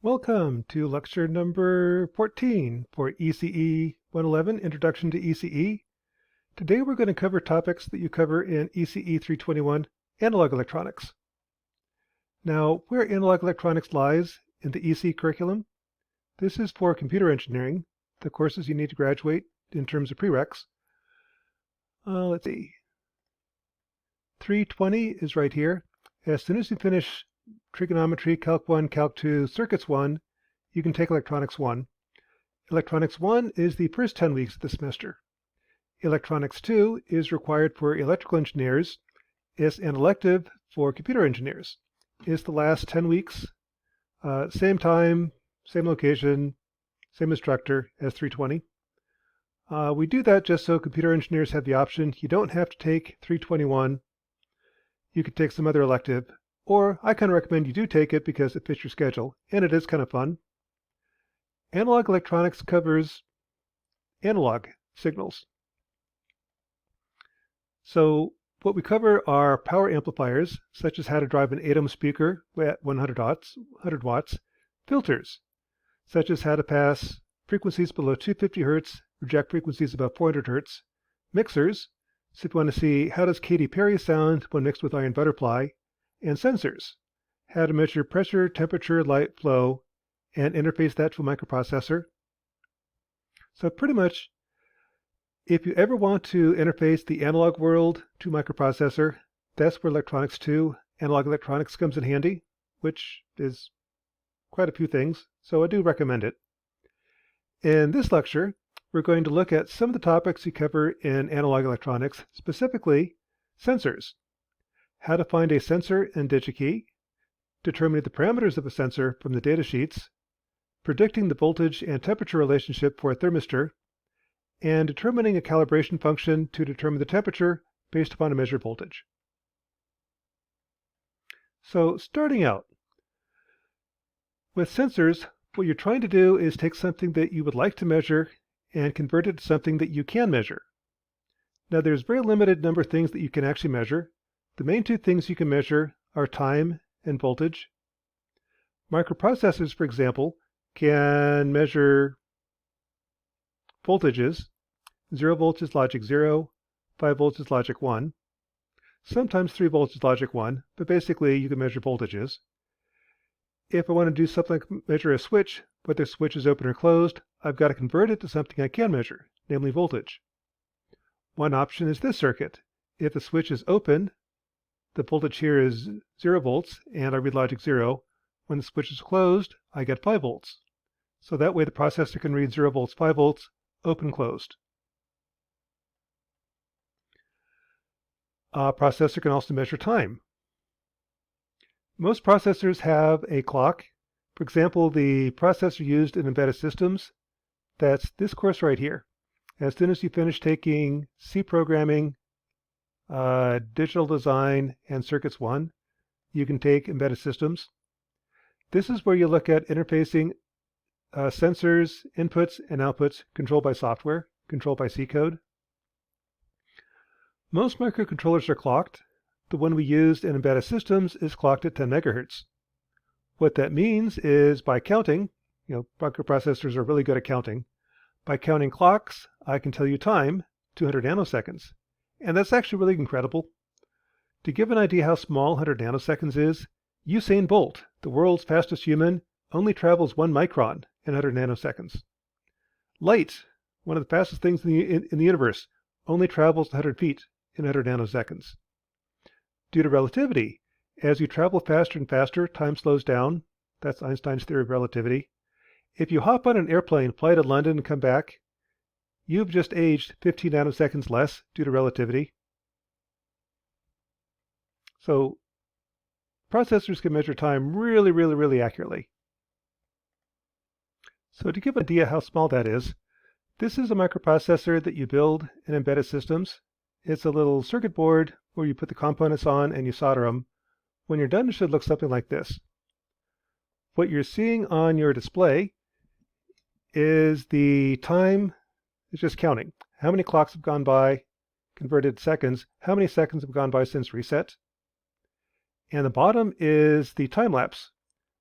Welcome to lecture number 14 for ECE 111, Introduction to ECE. Today we're going to cover topics that you cover in ECE 321, Analog Electronics. Now, where analog electronics lies in the ECE curriculum, this is for computer engineering, the courses you need to graduate in terms of prereqs. Let's see. 320 is right here. As soon as you finish Trigonometry, Calc 1, Calc 2, Circuits 1, you can take Electronics 1. Electronics 1 is the first 10 weeks of the semester. Electronics 2 is required for electrical engineers. It's an elective for computer engineers. It's the last 10 weeks, same time, same location, same instructor as 320. We do that just so computer engineers have the option. You don't have to take 321. You could take some other elective. Or I kind of recommend you do take it because it fits your schedule, and it is kind of fun. Analog electronics covers analog signals. So what we cover are power amplifiers, such as how to drive an 8-ohm speaker at 100 watts, filters, such as how to pass frequencies below 250 Hz, reject frequencies above 400 Hz, mixers, so if you want to see how does Katy Perry sound when mixed with Iron Butterfly, and sensors, how to measure pressure, temperature, light, flow, and interface that to a microprocessor. So pretty much, if you ever want to interface the analog world to microprocessor, that's where Electronics 2, Analog Electronics comes in handy, which is quite a few things, so I do recommend it. In this lecture, we're going to look at some of the topics you cover in analog electronics, specifically sensors. How to find a sensor and digikey, determining the parameters of a sensor from the data sheets, predicting the voltage and temperature relationship for a thermistor, and determining a calibration function to determine the temperature based upon a measured voltage. So starting out, with sensors, what you're trying to do is take something that you would like to measure and convert it to something that you can measure. Now there's a very limited number of things that you can actually measure. The main two things you can measure are time and voltage. Microprocessors, for example, can measure voltages. 0 volts is logic 0, 5 volts is logic 1. Sometimes 3 volts is logic 1, but basically you can measure voltages. If I want to do something like measure a switch, whether the switch is open or closed, I've got to convert it to something I can measure, namely voltage. One option is this circuit. If the switch is open, the voltage here is 0 volts, and I read logic 0. When the switch is closed, I get 5 volts. So that way the processor can read 0 volts, 5 volts, open, closed. A processor can also measure time. Most processors have a clock. For example, the processor used in embedded systems, that's this course right here. As soon as you finish taking C programming, digital design, and circuits 1, you can take embedded systems. This is where you look at interfacing sensors, inputs, and outputs controlled by software, controlled by C code. Most microcontrollers are clocked. The one we used in embedded systems is clocked at 10 megahertz. What that means is by counting, microprocessors are really good at counting. By counting clocks, I can tell you time, 200 nanoseconds. And that's actually really incredible. To give an idea how small 100 nanoseconds is, Usain Bolt, the world's fastest human, only travels 1 micron in 100 nanoseconds. Light, one of the fastest things in the universe, only travels 100 feet in 100 nanoseconds. Due to relativity, as you travel faster and faster, time slows down. That's Einstein's theory of relativity. If you hop on an airplane, fly to London, and come back, you've just aged 15 nanoseconds less due to relativity. So processors can measure time really, really, really accurately. So to give an idea how small that is, this is a microprocessor that you build in embedded systems. It's a little circuit board where you put the components on and you solder them. When you're done, it should look something like this. What you're seeing on your display is the time. It's just counting. How many clocks have gone by, converted to seconds, how many seconds have gone by since reset. And the bottom is the time lapse.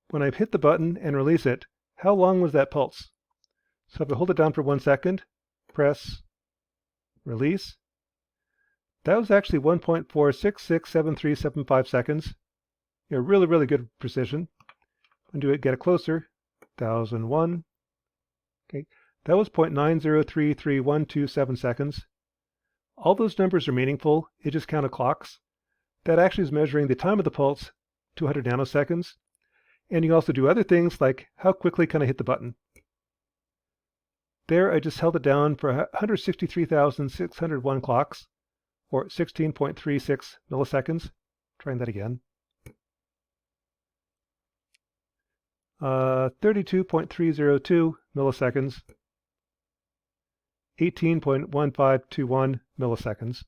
when I hit the button and release it, how long was that pulse? So if I hold it down for 1 second, press, release, that was actually 1.4667375 seconds. Really, really good precision. And get it closer, 1001. Okay, that was 0.9033127 seconds. All those numbers are meaningful. It just counted clocks. That actually is measuring the time of the pulse, 200 nanoseconds. And you can also do other things like how quickly can I hit the button. There I just held it down for 163,601 clocks, or 16.36 milliseconds. Trying that again. 32.302 milliseconds, 18.1521 milliseconds.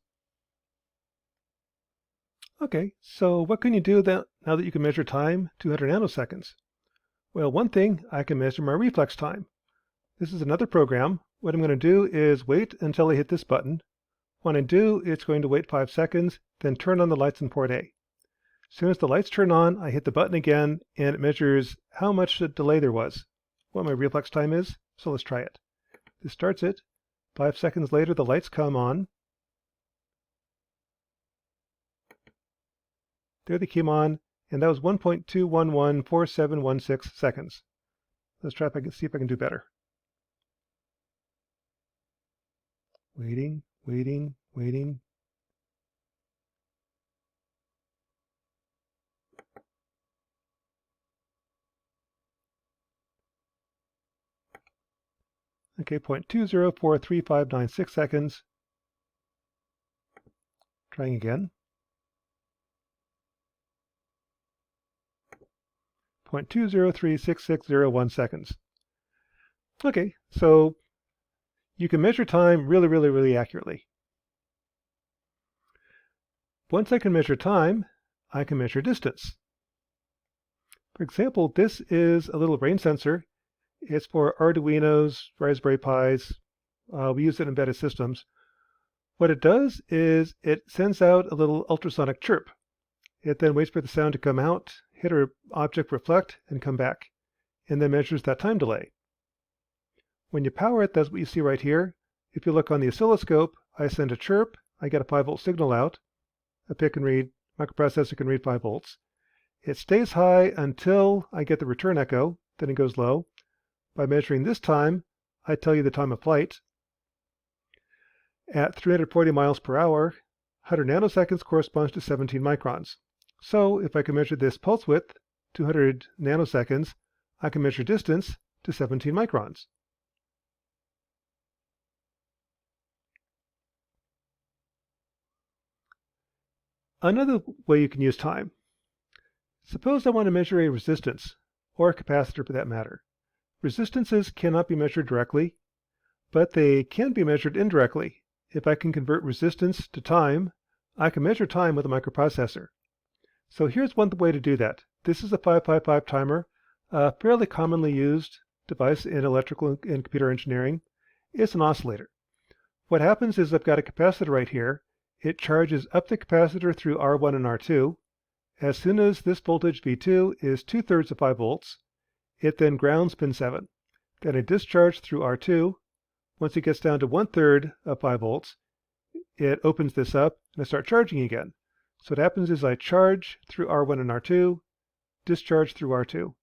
Okay, so what can you do now that you can measure time 200 nanoseconds? Well, one thing, I can measure my reflex time. This is another program. What I'm going to do is wait until I hit this button. When I do, it's going to wait 5 seconds, then turn on the lights in port A. As soon as the lights turn on, I hit the button again, and it measures how much delay there was, what my reflex time is. So let's try it. This starts it. 5 seconds later, the lights come on. There they came on, and that was 1.2114716 seconds. Let's try if I can see if I can do better. Waiting, waiting, waiting. Okay, 0.2043596 seconds. Trying again. 0.2036601 seconds. Okay, so you can measure time really, really, really accurately. Once I can measure time, I can measure distance. For example, this is a little rain sensor. It's for Arduinos, Raspberry Pis. We use it in embedded systems. What it does is it sends out a little ultrasonic chirp. It then waits for the sound to come out, hit an object, reflect, and come back, and then measures that time delay. When you power it, that's what you see right here. If you look on the oscilloscope, I send a chirp, I get a 5-volt signal out. A microprocessor can read 5 volts. It stays high until I get the return echo, then it goes low. By measuring this time, I tell you the time of flight. At 340 miles per hour, 100 nanoseconds corresponds to 17 microns. So if I can measure this pulse width, 200 nanoseconds, I can measure distance to 17 microns. Another way you can use time. Suppose I want to measure a resistance, or a capacitor for that matter. Resistances cannot be measured directly, but they can be measured indirectly. If I can convert resistance to time, I can measure time with a microprocessor. So here's one way to do that. This is a 555 timer, a fairly commonly used device in electrical and computer engineering. It's an oscillator. What happens is I've got a capacitor right here. It charges up the capacitor through R1 and R2. As soon as this voltage V2 is 2/3 of 5 volts, it then grounds pin 7. Then I discharge through R2. Once it gets down to 1/3 of 5 volts, it opens this up and I start charging again. So what happens is I charge through R1 and R2, discharge through R2,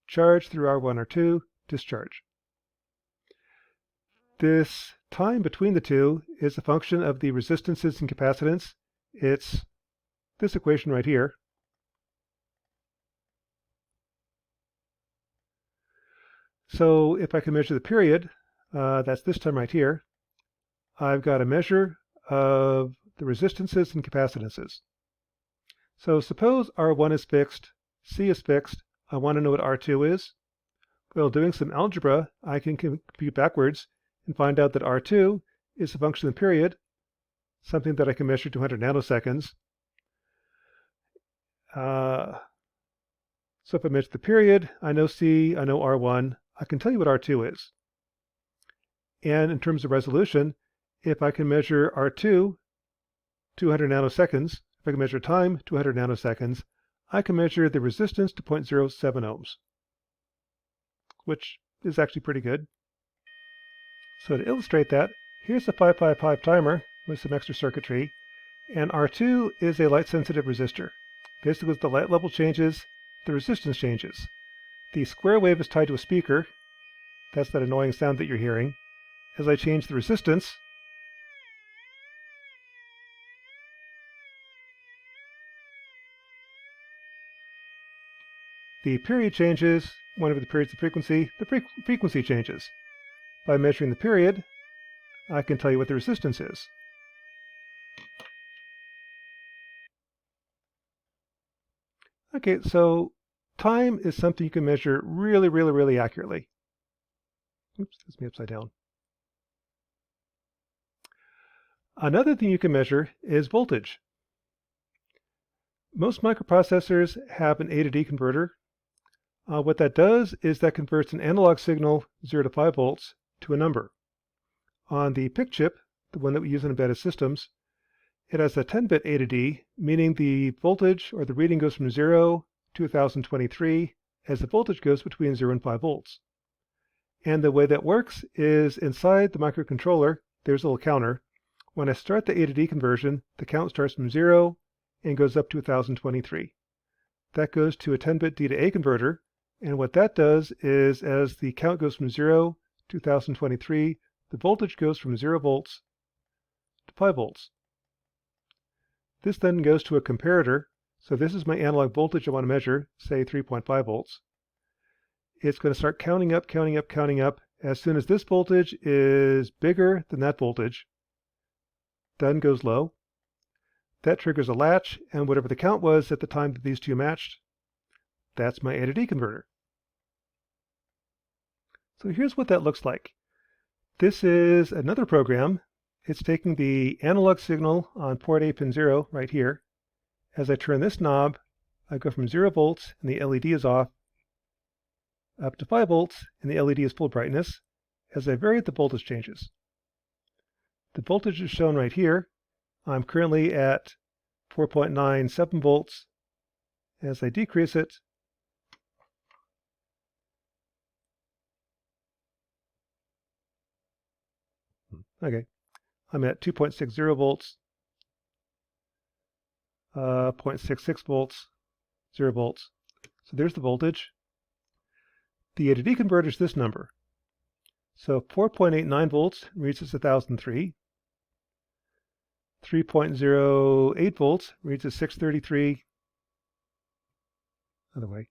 charge through R1, R2, discharge. This time between the two is a function of the resistances and capacitance. It's this equation right here. So if I can measure the period, that's this time right here, I've got a measure of the resistances and capacitances. So suppose R1 is fixed, C is fixed, I want to know what R2 is. Well, doing some algebra, I can compute backwards and find out that R2 is a function of the period, something that I can measure 200 nanoseconds. So if I measure the period, I know C, I know R1, I can tell you what R2 is. And in terms of resolution, if I can measure R2, 200 nanoseconds, if I can measure time, 200 nanoseconds, I can measure the resistance to 0.07 ohms. which is actually pretty good. So to illustrate that, here's a 555 timer with some extra circuitry, and R2 is a light-sensitive resistor. Basically, as the light level changes, the resistance changes. The square wave is tied to a speaker. That's that annoying sound that you're hearing. As I change the resistance, the period changes. Whenever the period's the frequency changes. By measuring the period, I can tell you what the resistance is. Okay, so time is something you can measure really accurately. Oops, that's me upside down. Another thing you can measure is voltage. Most microprocessors have an A to D converter. What that does is that converts an analog signal 0 to 5 volts to a number. On the PIC chip, the one that we use in embedded systems, it has a 10-bit A to D, meaning the voltage or the reading goes from 0 to 1023 as the voltage goes between 0 and 5 volts. And the way that works is inside the microcontroller, there's a little counter. When I start the A to D conversion, the count starts from 0 and goes up to 1023. That goes to a 10-bit D to A converter, and what that does is as the count goes from 0 to 1023, the voltage goes from 0 volts to 5 volts. This then goes to a comparator. So this is my analog voltage I want to measure, say 3.5 volts. It's going to start counting up. As soon as this voltage is bigger than that voltage, then goes low. That triggers a latch, and whatever the count was at the time that these two matched, that's my A to D converter. So here's what that looks like. This is another program. It's taking the analog signal on port A pin 0 right here. As I turn this knob, I go from 0 volts and the LED is off, up to 5 volts and the LED is full brightness. As I vary it, the voltage changes. The voltage is shown right here. I'm currently at 4.97 volts. As I decrease it, okay, I'm at 2.60 volts, 0.66 volts, 0 volts. So there's the voltage. The A to D converter is this number. So 4.89 volts reads as 1003. 3.08 volts reads as 633. Other way.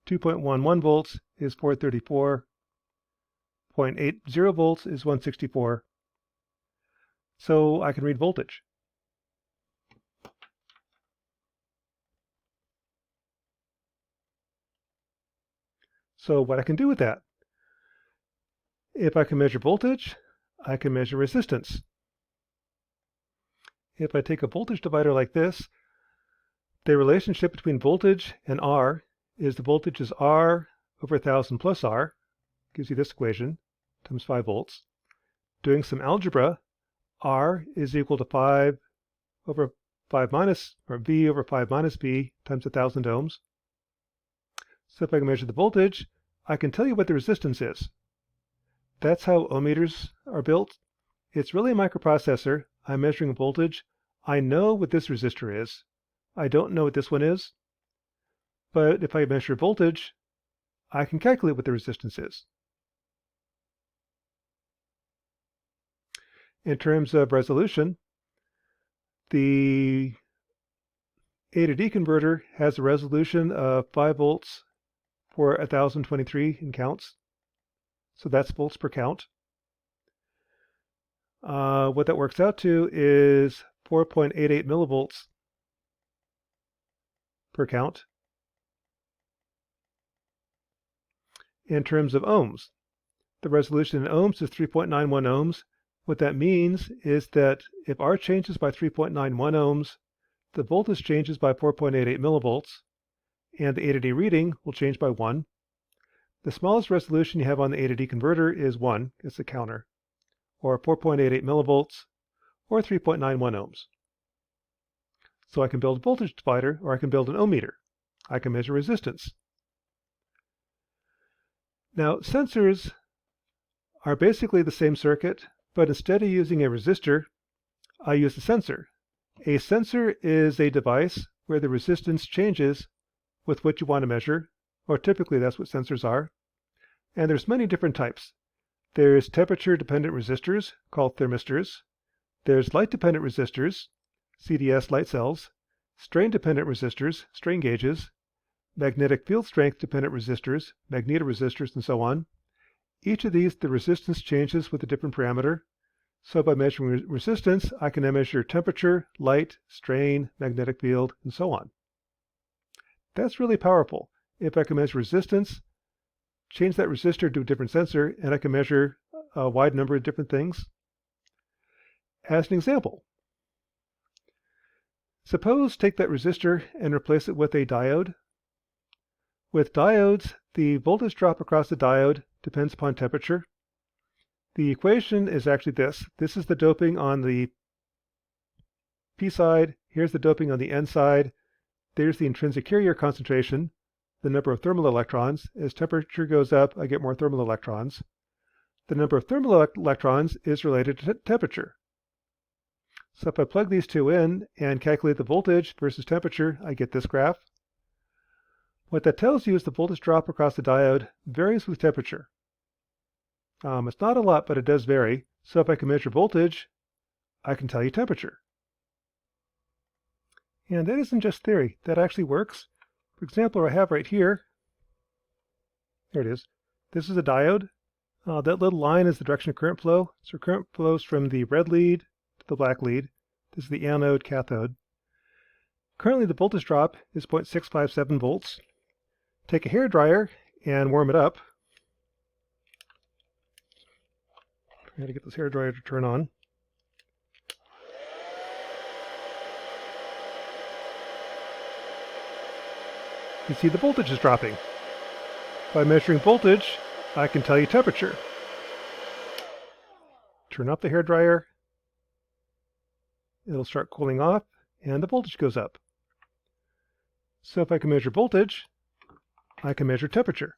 2.11 volts is 434. 0.80 volts is 164. So I can read voltage. So what I can do with that? If I can measure voltage, I can measure resistance. If I take a voltage divider like this, the relationship between voltage and R is the voltage is R over 1000 plus R, gives you this equation, times 5 volts. Doing some algebra, R is equal to 5 over 5 minus, or V over 5 minus V times 1000 ohms. So if I can measure the voltage, I can tell you what the resistance is. That's how ohm meters are built. It's really a microprocessor. I'm measuring voltage. I know what this resistor is. I don't know what this one is. But if I measure voltage, I can calculate what the resistance is. In terms of resolution, the A to D converter has a resolution of 5 volts for 1023 in counts. So that's volts per count. What that works out to is 4.88 millivolts per count. In terms of ohms, the resolution in ohms is 3.91 ohms. What that means is that if R changes by 3.91 ohms, the voltage changes by 4.88 millivolts, and the A to D reading will change by 1. The smallest resolution you have on the A to D converter is 1, it's a counter, or 4.88 millivolts, or 3.91 ohms. So I can build a voltage divider, or I can build an ohm meter. I can measure resistance. Now, sensors are basically the same circuit, but instead of using a resistor, I use a sensor. A sensor is a device where the resistance changes with what you want to measure, or typically that's what sensors are. And there's many different types. There's temperature-dependent resistors, called thermistors. There's light-dependent resistors, CDS light cells, strain-dependent resistors, strain gauges, magnetic field strength-dependent resistors, magnetoresistors, and so on. Each of these, the resistance changes with a different parameter. So by measuring resistance, I can measure temperature, light, strain, magnetic field, and so on. That's really powerful. If I can measure resistance, change that resistor to a different sensor, and I can measure a wide number of different things. As an example, suppose take that resistor and replace it with a diode. With diodes, the voltage drop across the diode depends upon temperature. The equation is actually this. This is the doping on the P side. Here's the doping on the N side. There's the intrinsic carrier concentration, the number of thermal electrons. As temperature goes up, I get more thermal electrons. The number of thermal electrons is related to temperature. So if I plug these two in and calculate the voltage versus temperature, I get this graph. What that tells you is the voltage drop across the diode varies with temperature. It's not a lot, but it does vary. So if I can measure voltage, I can tell you temperature. And that isn't just theory. That actually works. For example, I have right here, there it is. This is a diode. That little line is the direction of current flow. So current flows from the red lead to the black lead. This is the anode, cathode. Currently, the voltage drop is 0.657 volts. Take a hairdryer and warm it up. I got to get this hairdryer to turn on. You see the voltage is dropping. By measuring voltage, I can tell you temperature. Turn off the hairdryer. It'll start cooling off, and the voltage goes up. So if I can measure voltage, I can measure temperature.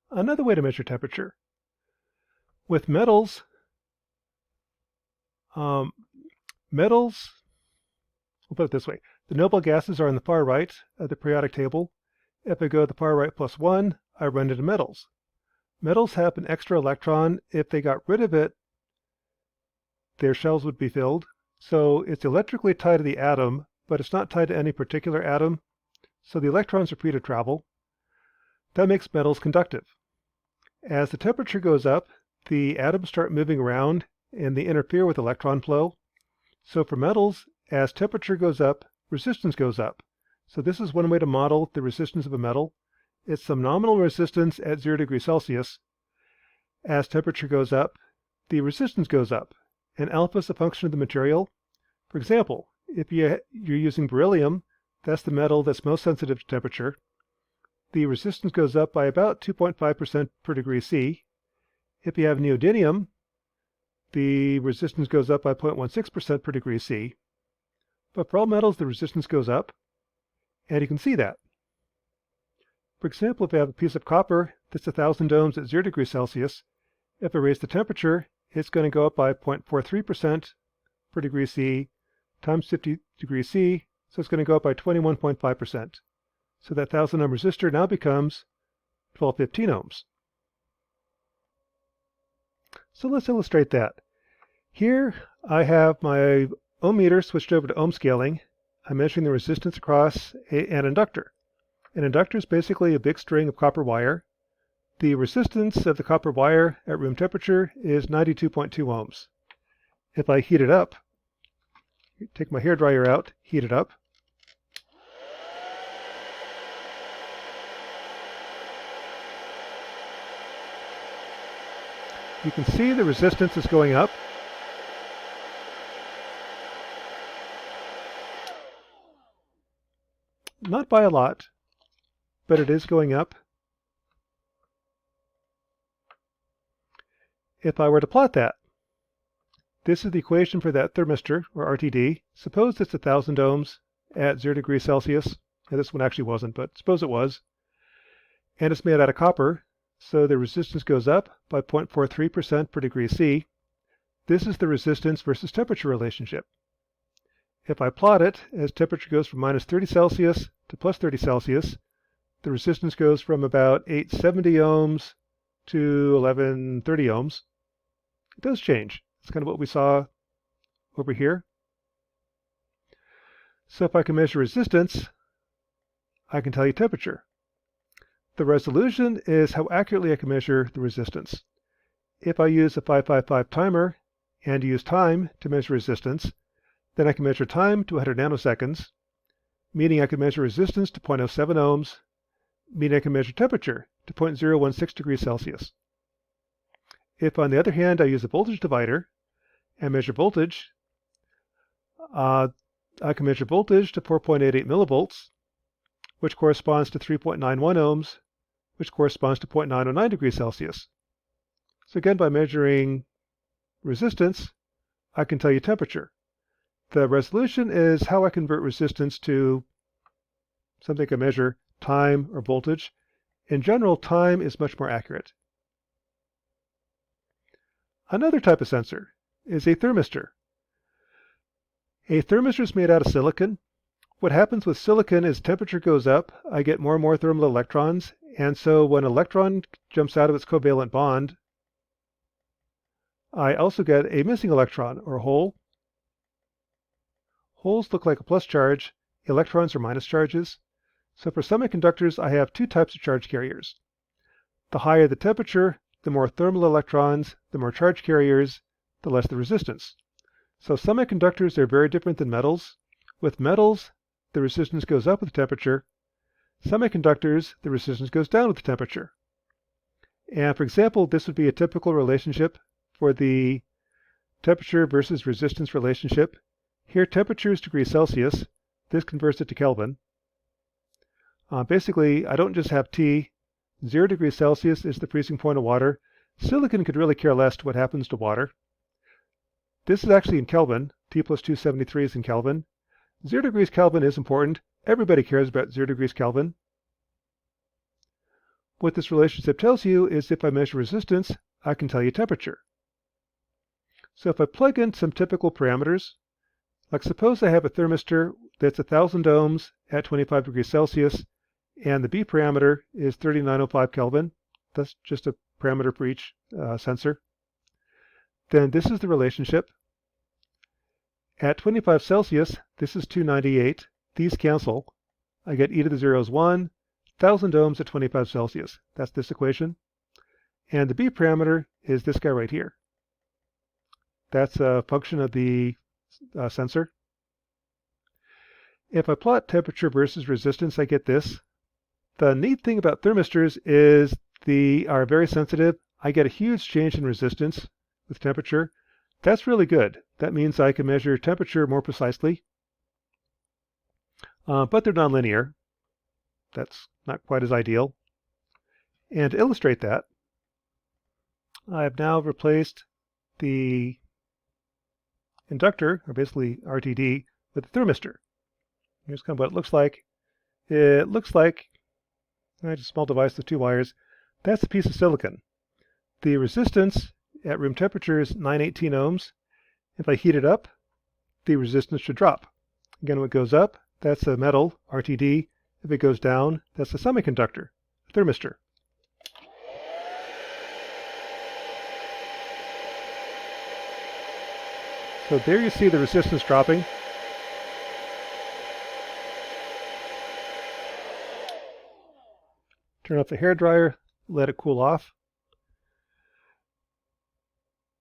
Another way to measure temperature. With metals, we'll put it this way. The noble gases are on the far right of the periodic table. If I go to the far right plus 1, I run into metals. Metals have an extra electron. If they got rid of it, their shells would be filled. So it's electrically tied to the atom, but it's not tied to any particular atom. So the electrons are free to travel. That makes metals conductive. As the temperature goes up, the atoms start moving around and they interfere with electron flow. So for metals, as temperature goes up, resistance goes up. So this is one way to model the resistance of a metal. It's some nominal resistance at 0 degrees Celsius. As temperature goes up, the resistance goes up. And alpha is a function of the material. For example, if you're using beryllium, that's the metal that's most sensitive to temperature. The resistance goes up by about 2.5% per degree C. If you have neodymium, the resistance goes up by 0.16% per degree C. But for all metals, the resistance goes up, and you can see that. For example, if I have a piece of copper that's 1,000 ohms at 0 degrees Celsius, if I raise the temperature, it's going to go up by 0.43% per degree C times 50 degrees C, so it's going to go up by 21.5%. So that 1,000 ohm resistor now becomes 1215 ohms. So let's illustrate that. Here I have my ohm meter switched over to ohm scaling. I'm measuring the resistance across an inductor. An inductor is basically a big string of copper wire. The resistance of the copper wire at room temperature is 92.2 ohms. If I heat it up, take my hairdryer out, heat it up, you can see the resistance is going up. Not by a lot, but it is going up. If I were to plot that, this is the equation for that thermistor, or RTD. Suppose it's 1,000 ohms at 0 degrees Celsius. And this one actually wasn't, but suppose it was. And it's made out of copper, so the resistance goes up by 0.43% per degree C. This is the resistance versus temperature relationship. If I plot it as temperature goes from minus 30 Celsius to plus 30 Celsius, the resistance goes from about 870 ohms to 1130 ohms. It does change. It's kind of what we saw over here. So if I can measure resistance, I can tell you temperature. The resolution is how accurately I can measure the resistance. If I use a 555 timer and use time to measure resistance, then I can measure time to 100 nanoseconds, meaning I can measure resistance to 0.07 ohms, meaning I can measure temperature to 0.016 degrees Celsius. If, on the other hand, I use a voltage divider and measure voltage, I can measure voltage to 4.88 millivolts, which corresponds to 3.91 ohms, which corresponds to 0.909 degrees Celsius. So again, by measuring resistance, I can tell you temperature. The resolution is how I convert resistance to something I can measure, time or voltage. In general, time is much more accurate. Another type of sensor is a thermistor. A thermistor is made out of silicon. What happens with silicon is temperature goes up, I get more and more thermal electrons, and so when an electron jumps out of its covalent bond, I also get a missing electron, or hole. Holes look like a plus charge, electrons are minus charges. So for semiconductors, I have two types of charge carriers. The higher the temperature, the more thermal electrons, the more charge carriers, the less the resistance. So semiconductors are very different than metals. With metals, the resistance goes up with temperature. Semiconductors, the resistance goes down with temperature. And for example, this would be a typical relationship for the temperature versus resistance relationship. Here, temperature is degrees Celsius. This converts it to Kelvin. Basically, I don't just have T. 0 degrees Celsius is the freezing point of water. Silicon could really care less to what happens to water. This is actually in Kelvin. T plus 273 is in Kelvin. 0 degrees Kelvin is important. Everybody cares about 0 degrees Kelvin. What this relationship tells you is if I measure resistance, I can tell you temperature. So if I plug in some typical parameters, like suppose I have a thermistor that's 1000 ohms at 25 degrees Celsius, and the B parameter is 3905 Kelvin. That's just a parameter for each sensor. Then this is the relationship. At 25 Celsius, this is 298. These cancel. I get e to the 0 is 1, 1000 ohms at 25 Celsius. That's this equation. And the B parameter is this guy right here. That's a function of the sensor. If I plot temperature versus resistance, I get this. The neat thing about thermistors is they are very sensitive. I get a huge change in resistance with temperature. That's really good. That means I can measure temperature more precisely. But they're nonlinear. That's not quite as ideal. And to illustrate that, I've now replaced the inductor, or basically RTD, with a thermistor. Here's kind of what it looks like. It looks like just a small device with two wires. That's a piece of silicon. The resistance at room temperature is 918 ohms. If I heat it up, the resistance should drop. Again, when it goes up, that's a metal, RTD. If it goes down, that's a semiconductor, a thermistor. So there you see the resistance dropping. Turn off the hairdryer, let it cool off.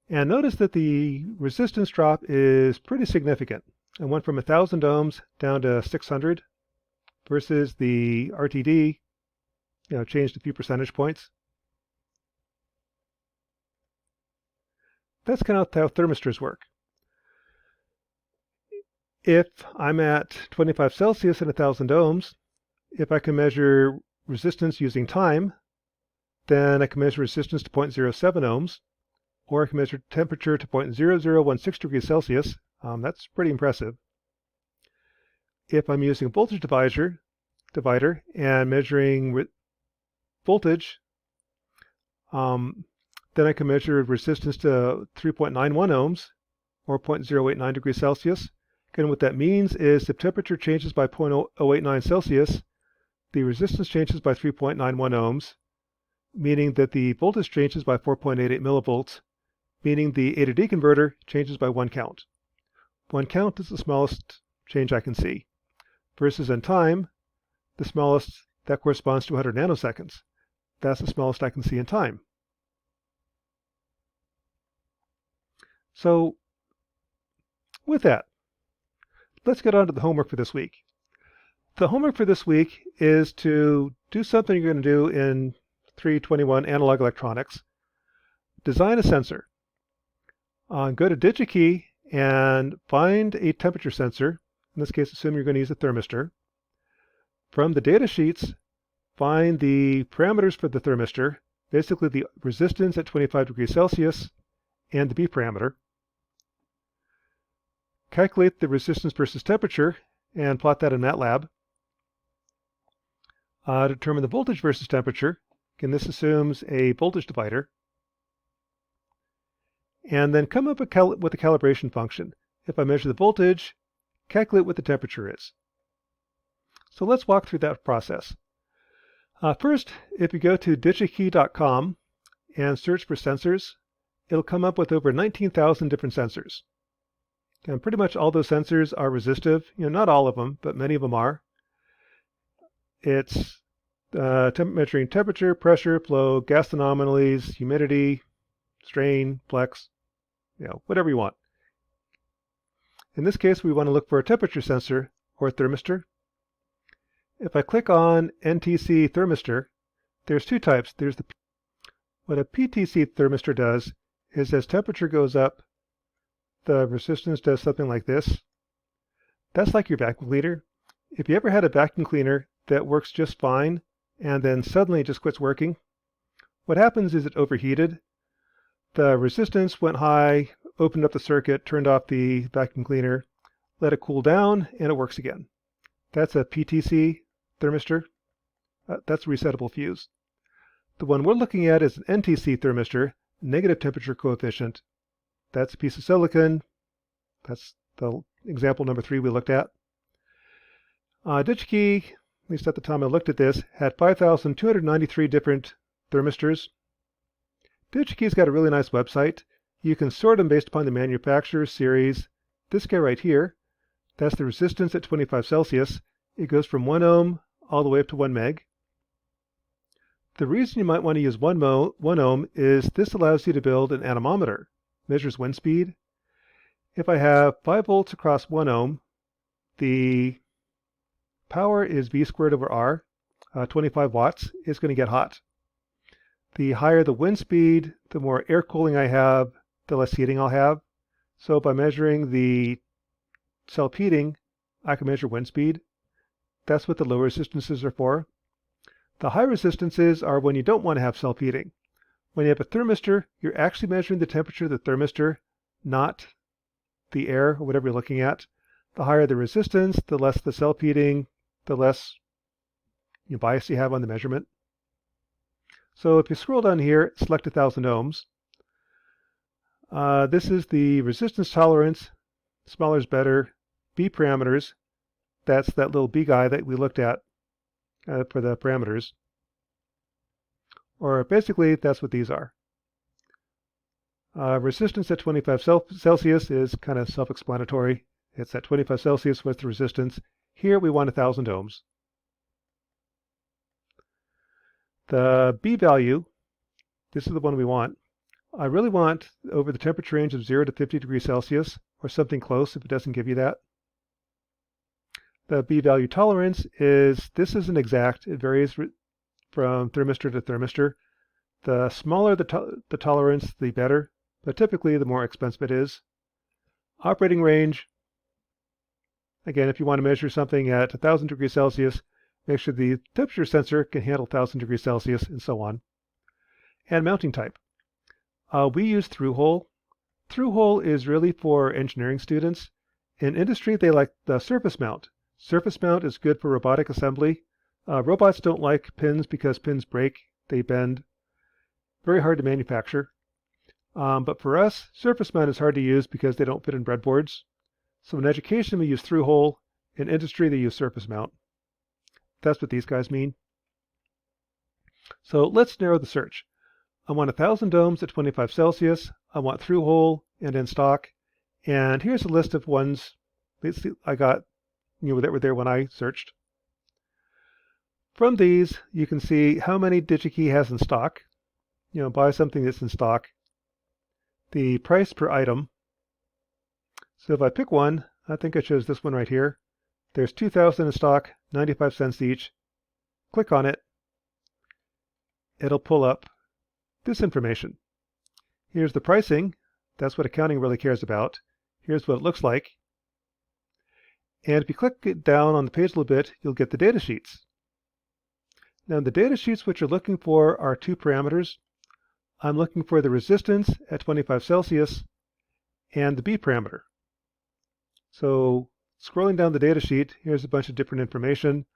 And notice that the resistance drop is pretty significant. It went from 1000 ohms down to 600 versus the RTD, changed a few percentage points. That's kind of how thermistors work. If I'm at 25 Celsius and 1000 ohms, if I can measure resistance using time, then I can measure resistance to 0.07 ohms, or I can measure temperature to 0.0016 degrees Celsius. That's pretty impressive. if I'm using a voltage divider and measuring voltage, then I can measure resistance to 3.91 ohms or 0.089 degrees Celsius. Again, what that means is if temperature changes by 0.089 Celsius, the resistance changes by 3.91 ohms, meaning that the voltage changes by 4.88 millivolts, meaning the A to D converter changes by 1 count. 1 count is the smallest change I can see, versus in time, the smallest, that corresponds to 100 nanoseconds. That's the smallest I can see in time. So with that, let's get on to the homework for this week. The homework for this week is to do something you're going to do in 321 analog electronics. Design a sensor. Go to DigiKey and find a temperature sensor. In this case, assume you're going to use a thermistor. From the data sheets, find the parameters for the thermistor, basically the resistance at 25 degrees Celsius and the B parameter. Calculate the resistance versus temperature and plot that in MATLAB. Determine the voltage versus temperature. Again, this assumes a voltage divider. And then come up with a calibration function. If I measure the voltage, calculate what the temperature is. So let's walk through that process. First, if you go to digikey.com and search for sensors, it'll come up with over 19,000 different sensors. And pretty much all those sensors are resistive. Not all of them, but many of them are. It's measuring temperature, pressure, flow, gas anomalies, humidity, strain, flex, whatever you want. In this case, we want to look for a temperature sensor or a thermistor. If I click on NTC thermistor, there's two types. What a PTC thermistor does is as temperature goes up, the resistance does something like this. That's like your vacuum cleaner. If you ever had a vacuum cleaner that works just fine and then suddenly it just quits working, what happens is it overheated. The resistance went high, opened up the circuit, turned off the vacuum cleaner, let it cool down, and it works again. That's a PTC thermistor. That's a resettable fuse. The one we're looking at is an NTC thermistor, negative temperature coefficient. That's a piece of silicon. That's the example number 3 we looked at. DigiKey, at least at the time I looked at this, had 5,293 different thermistors. DigiKey's got a really nice website. You can sort them based upon the manufacturer, series. This guy right here, that's the resistance at 25 Celsius. It goes from 1 ohm all the way up to 1 meg. The reason you might want to use 1 ohm is this allows you to build an anemometer. Measures wind speed. If I have 5 volts across 1 ohm, the power is V squared over R. 25 watts is going to get hot. The higher the wind speed, the more air cooling I have, the less heating I'll have. So by measuring the self-heating, I can measure wind speed. That's what the low resistances are for. The high resistances are when you don't want to have self-heating. When you have a thermistor, you're actually measuring the temperature of the thermistor, not the air or whatever you're looking at. The higher the resistance, the less the self-heating, the less bias you have on the measurement. So if you scroll down here, select 1,000 ohms. This is the resistance tolerance. Smaller is better. B parameters. That's that little B guy that we looked at for the parameters. Or basically, that's what these are. Resistance at 25 Celsius is kind of self-explanatory. It's at 25 Celsius with the resistance. Here we want 1,000 ohms. The B value, this is the one we want. I really want over the temperature range of 0 to 50 degrees Celsius, or something close if it doesn't give you that. The B value tolerance this isn't exact. It varies from thermistor to thermistor. The smaller the tolerance, the better, but typically the more expensive it is. Operating range, again, if you want to measure something at 1,000 degrees Celsius, make sure the temperature sensor can handle 1,000 degrees Celsius, and so on. And mounting type. We use through-hole. Through-hole is really for engineering students. In industry, they like the surface mount. Surface mount is good for robotic assembly. Robots don't like pins because pins break, they bend. Very hard to manufacture. But for us, surface mount is hard to use because they don't fit in breadboards. So in education, we use through-hole. In industry, they use surface mount. That's what these guys mean. So let's narrow the search. I want 1,000 domes at 25 Celsius. I want through-hole and in stock. And here's a list of ones I got, that were there when I searched. From these, you can see how many DigiKey has in stock. Buy something that's in stock. The price per item. So if I pick one, I think I chose this one right here. There's 2,000 in stock, 95 cents each. Click on it. It'll pull up this information. Here's the pricing. That's what accounting really cares about. Here's what it looks like. And if you click it down on the page a little bit, you'll get the data sheets. Now in the data sheets, what you're looking for are two parameters. I'm looking for the resistance at 25 Celsius and the B parameter. So scrolling down the data sheet, here's a bunch of different information.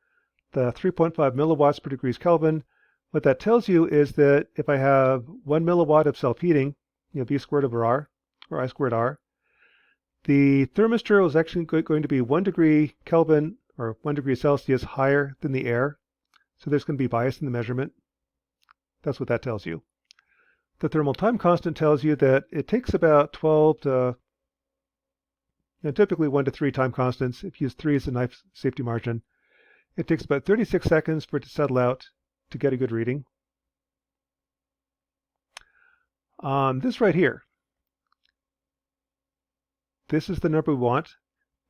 The 3.5 milliwatts per degrees Kelvin. What that tells you is that if I have 1 milliwatt of self-heating, V squared over R, or I squared R, the thermistor is actually going to be 1 degree Kelvin, or 1 degree Celsius higher than the air. So there's going to be bias in the measurement. That's what that tells you. The thermal time constant tells you that it takes about 12 to, typically 1 to 3 time constants. If you use 3 as a knife safety margin, it takes about 36 seconds for it to settle out to get a good reading. This right here, this is the number we want.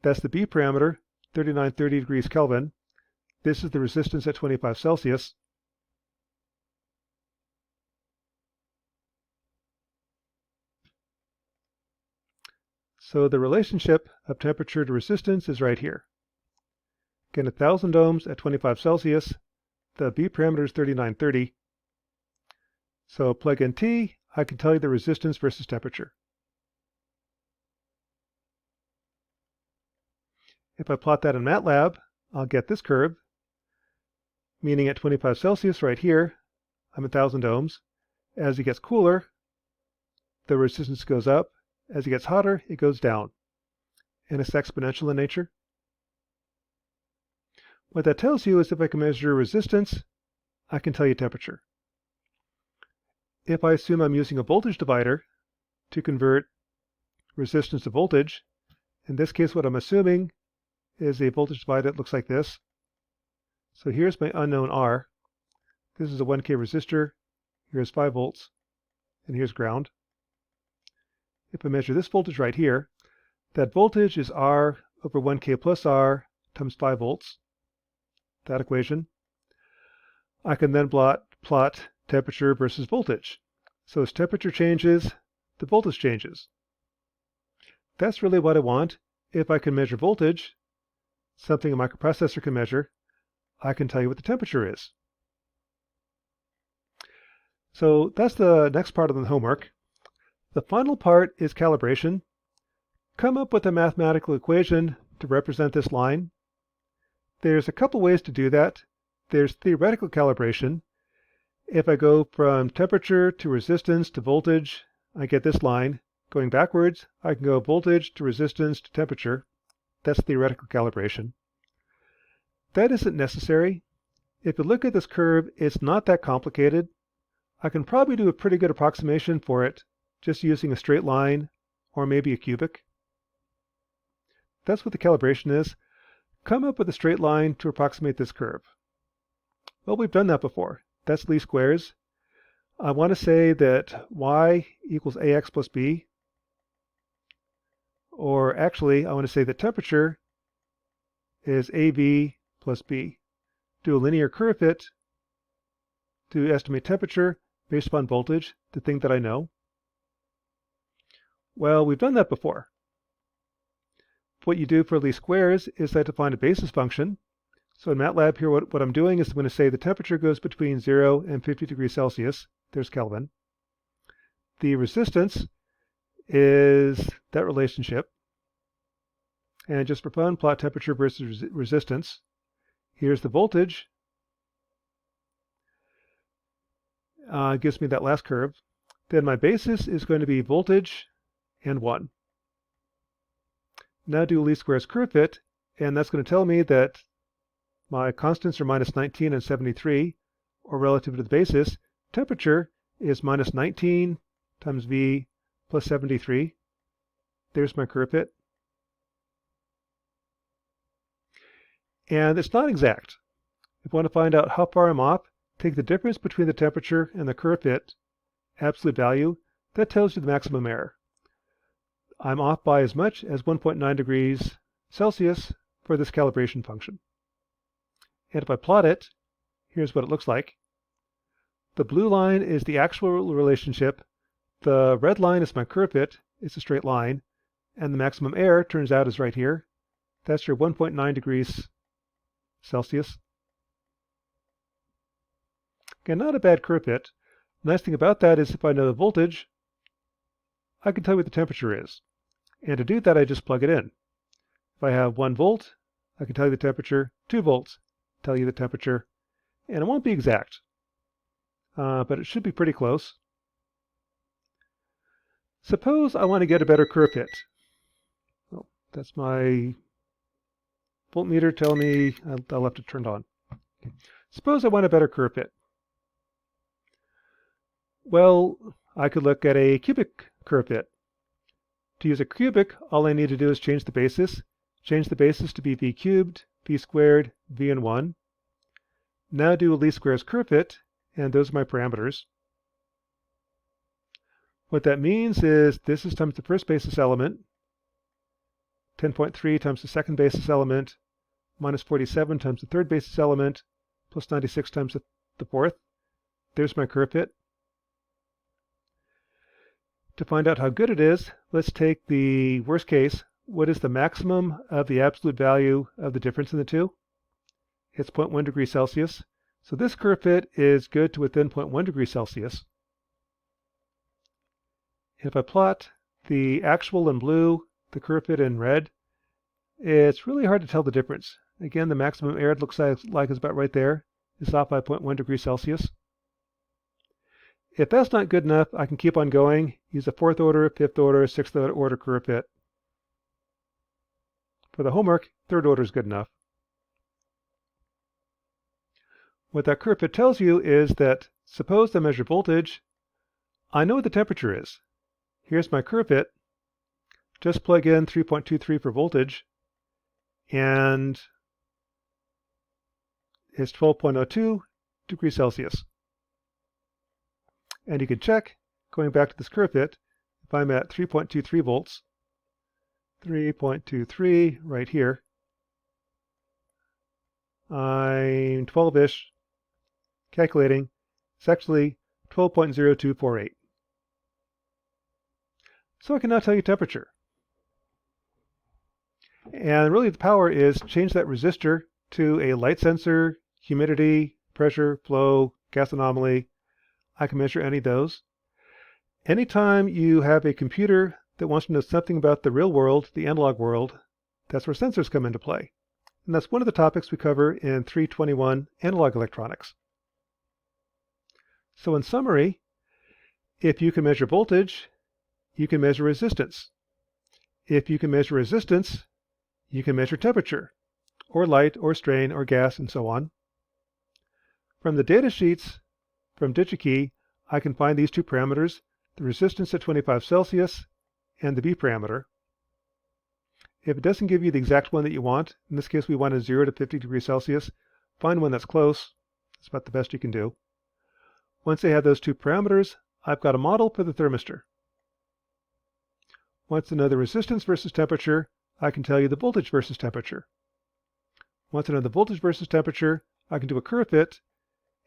That's the B parameter, 3930 degrees Kelvin. This is the resistance at 25 Celsius. So the relationship of temperature to resistance is right here. Again, 1,000 ohms at 25 Celsius. The B parameter is 3930. So plug in T, I can tell you the resistance versus temperature. If I plot that in MATLAB, I'll get this curve, meaning at 25 Celsius right here, I'm 1,000 ohms. As it gets cooler, the resistance goes up. As it gets hotter, it goes down. And it's exponential in nature. What that tells you is if I can measure resistance, I can tell you temperature. If I assume I'm using a voltage divider to convert resistance to voltage, in this case what I'm assuming is a voltage divider that looks like this. So here's my unknown R. This is a 1K resistor. Here's 5 volts. And here's ground. If I measure this voltage right here, that voltage is R over 1K plus R times 5 volts. That equation. I can then plot temperature versus voltage. So as temperature changes, the voltage changes. That's really what I want. If I can measure voltage, something a microprocessor can measure, I can tell you what the temperature is. So that's the next part of the homework. The final part is calibration. Come up with a mathematical equation to represent this line. There's a couple ways to do that. There's theoretical calibration. If I go from temperature to resistance to voltage, I get this line. Going backwards, I can go voltage to resistance to temperature. That's theoretical calibration. That isn't necessary. If you look at this curve, it's not that complicated. I can probably do a pretty good approximation for it just using a straight line or maybe a cubic. That's what the calibration is. Come up with a straight line to approximate this curve. Well, we've done that before. That's least squares. I want to say that y equals ax plus b. Or actually, I want to say that temperature is AB plus B. Do a linear curve fit to estimate temperature based upon voltage, the thing that I know. Well, we've done that before. What you do for least squares is I define a basis function. So in MATLAB here, what I'm doing is I'm going to say the temperature goes between 0 and 50 degrees Celsius. There's Kelvin. The resistance is that relationship. And just for fun, plot temperature versus resistance. Here's the voltage. Gives me that last curve. Then my basis is going to be voltage and 1. Now do least squares curve fit, and that's going to tell me that my constants are minus 19 and 73, or relative to the basis. Temperature is minus 19 times V plus 73. There's my curve fit. And it's not exact. If you want to find out how far I'm off, take the difference between the temperature and the curve fit, absolute value. That tells you the maximum error. I'm off by as much as 1.9 degrees Celsius for this calibration function. And if I plot it, here's what it looks like. The blue line is the actual relationship. The red line is my curve fit. It's a straight line. And the maximum error turns out is right here. That's your 1.9 degrees Celsius. Again, not a bad curve fit. The nice thing about that is if I know the voltage, I can tell you what the temperature is. And to do that, I just plug it in. If I have 1 volt, I can tell you the temperature. 2 volts, tell you the temperature. And it won't be exact, but it should be pretty close. Suppose I want to get a better curve fit. Oh, that's my voltmeter telling me I left it turned on. Okay. Suppose I want a better curve fit. Well, I could look at a cubic curve fit. To use a cubic, all I need to do is change the basis. Change the basis to be V cubed, V squared, V and 1. Now do a least squares curve fit, and those are my parameters. What that means is this is times the first basis element, 10.3 times the second basis element, minus 47 times the third basis element, plus 96 times the fourth. There's my curve fit. To find out how good it is, let's take the worst case. What is the maximum of the absolute value of the difference in the two? It's 0.1 degrees Celsius. So this curve fit is good to within 0.1 degrees Celsius. If I plot the actual in blue, the curve fit in red, it's really hard to tell the difference. Again, the maximum error looks like it's about right there. It's off by 0.1 degrees Celsius. If that's not good enough, I can keep on going. Use a 4th order, 5th order, 6th order curve fit. For the homework, 3rd order is good enough. What that curve fit tells you is that suppose I measure voltage, I know what the temperature is. Here's my curve fit. Just plug in 3.23 for voltage, and it's 12.02 degrees Celsius. And you can check, going back to this curve fit, if I'm at 3.23 volts, 3.23 right here, I'm 12-ish, calculating, it's actually 12.0248. So I can now tell you temperature. And really the power is change that resistor to a light sensor, humidity, pressure, flow, gas anomaly. I can measure any of those. Anytime you have a computer that wants to know something about the real world, the analog world, that's where sensors come into play. And that's one of the topics we cover in 321 Analog Electronics. So in summary, if you can measure voltage, you can measure resistance. If you can measure resistance, you can measure temperature, or light, or strain, or gas, and so on. From the data sheets from DigiKey, I can find these two parameters, the resistance at 25 Celsius and the V parameter. If it doesn't give you the exact one that you want, in this case we wanted 0 to 50 degrees Celsius, find one that's close. That's about the best you can do. Once I have those two parameters, I've got a model for the thermistor. Once I know the resistance versus temperature, I can tell you the voltage versus temperature. Once I know the voltage versus temperature, I can do a curve fit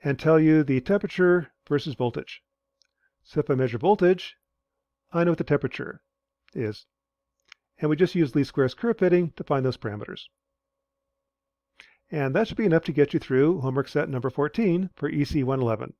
and tell you the temperature versus voltage. So if I measure voltage, I know what the temperature is. And we just use least squares curve fitting to find those parameters. And that should be enough to get you through homework set number 14 for ECE 111.